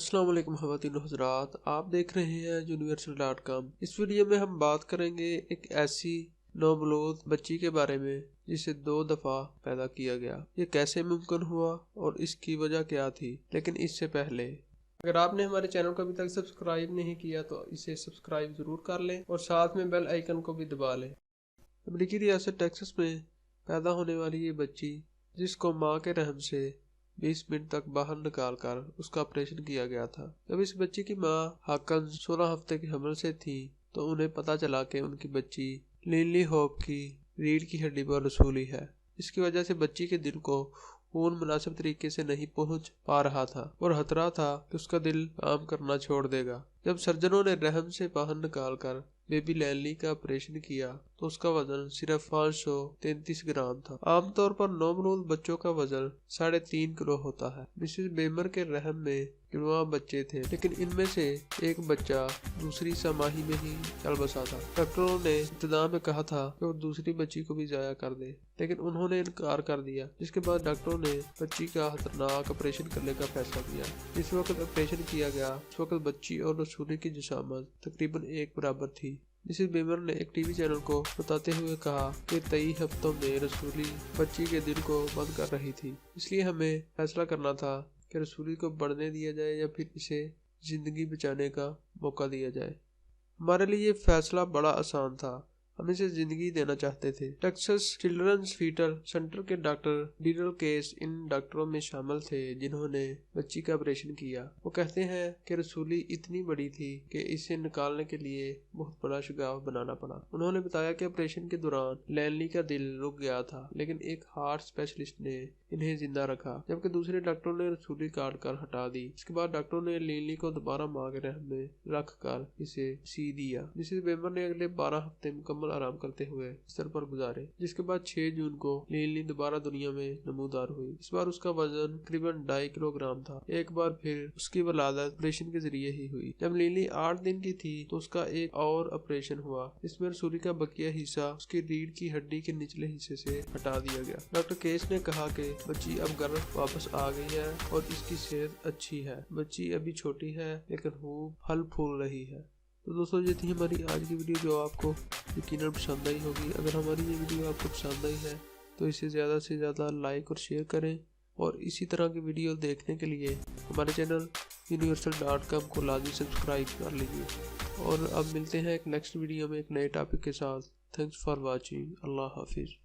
अस्सलाम वालेकुम ख़वातीन व हज़रात, आप देख रहे हैं universal.com। इस वीडियो में हम बात करेंगे एक ऐसी नवबलोद बच्ची के बारे में जिसे 2 दफ़ा पैदा किया गया। ये कैसे मुमकिन हुआ और इसकी वजह क्या थी। लेकिन इससे पहले अगर आपने हमारे चैनल को अभी तक सब्सक्राइब नहीं किया तो इसे सब्सक्राइब ज़रूर कर लें और साथ में बेल आइकन को भी दबा लें। अमेरिकी रियासत टेक्सास में पैदा होने वाली ये बच्ची, जिसको माँ के रहम से 20 मिनट तक बाहर निकाल कर उसका ऑपरेशन किया गया था। जब इस बच्ची की माँ हाकन 16 हफ्ते की हमल से थी तो उन्हें पता चला कि उनकी बच्ची लिनली होप की रीढ़ की हड्डी पर रसूली है। इसकी वजह से बच्ची के दिल को खून मुनासिब तरीके से नहीं पहुंच पा रहा था और खतरा था कि उसका दिल काम करना छोड़ देगा। जब सर्जनों ने रहम से बाहर निकाल कर बेबी लैनली का ऑपरेशन किया तो उसका वजन सिर्फ 533 ग्राम था। आमतौर पर नवमलूद बच्चों का वजन 3.5 किलो होता है। मिसेस बेमर के रहम में जुड़वा बच्चे थे, लेकिन इनमें से एक बच्चा दूसरी समाही में ही चल बसा था। डॉक्टरों ने इब्तिदा में कहा था कि वो दूसरी बच्ची को भी जाया कर दे, लेकिन उन्होंने इनकार कर दिया। जिसके बाद डॉक्टरों ने बच्ची का खतरनाक ऑपरेशन करने का फैसला किया। जिस वक्त ऑपरेशन किया गया उस वक्त बच्ची और रसूली की जिसामत तकरीबन एक बराबर थी। मिसेस बेमर ने एक टीवी चैनल को बताते हुए कहा कि 23 हफ्तों में रसूली बच्ची के दिल को बंद कर रही थी, इसलिए हमें फैसला करना था कि रसूली को बढ़ने दिया जाए या फिर इसे जिंदगी बचाने का मौका दिया जाए। हमारे लिए ये फैसला बड़ा आसान था, हम इसे जिंदगी देना चाहते थे। टेक्सास चिल्ड्रंस फीटल सेंटर के डॉक्टर डीरल केस इन डॉक्टरों में शामिल थे जिन्होंने बच्ची का ऑपरेशन किया। वो कहते हैं कि रसूली इतनी बड़ी थी कि इसे निकालने के लिए बहुत बड़ा शुगाव बनाना पड़ा। उन्होंने बताया कि ऑपरेशन के दौरान लैनली का दिल रुक गया था, लेकिन एक हार्ट स्पेशलिस्ट ने इन्हें जिंदा रखा, जबकि दूसरे डॉक्टरों ने रसूली काट कर हटा दी। इसके बाद डॉक्टरों ने लैनली को दोबारा मां के रहम में रख कर इसे सी दिया। मिसेस बेमर ने अगले 12 हफ्ते मुकम्मल आराम करते हुए बिस्तर पर गुजारे, जिसके बाद 6 जून को लिनली दोबारा दुनिया में नमूदार हुई। इस बार उसका वजन तकरीबन 2.5 किलोग्राम था। एक बार फिर उसकी वलादत ऑपरेशन के जरिए ही हुई। जब लिनली 8 दिन की थी तो उसका एक और ऑपरेशन हुआ, इसमें रसूली का बकिया हिस्सा उसकी रीढ़ की हड्डी के निचले हिस्से से हटा दिया गया। डॉक्टर केस ने कहा कि बच्ची अब घर वापस आ गई है और इसकी सेहत अच्छी है। बच्ची अभी छोटी है लेकिन खूब फल फूल रही है। तो दोस्तों, ये थी हमारी आज की वीडियो जो आपको यकीनन पसंद आई होगी। अगर हमारी ये वीडियो आपको पसंद आई है तो इसे ज़्यादा से ज़्यादा लाइक और शेयर करें और इसी तरह की वीडियो देखने के लिए हमारे चैनल universal.com को लाजमी सब्सक्राइब कर लीजिए। और अब मिलते हैं एक नेक्स्ट वीडियो में एक नए टॉपिक के साथ। Thanks for watching. अल्लाह हाफिज़।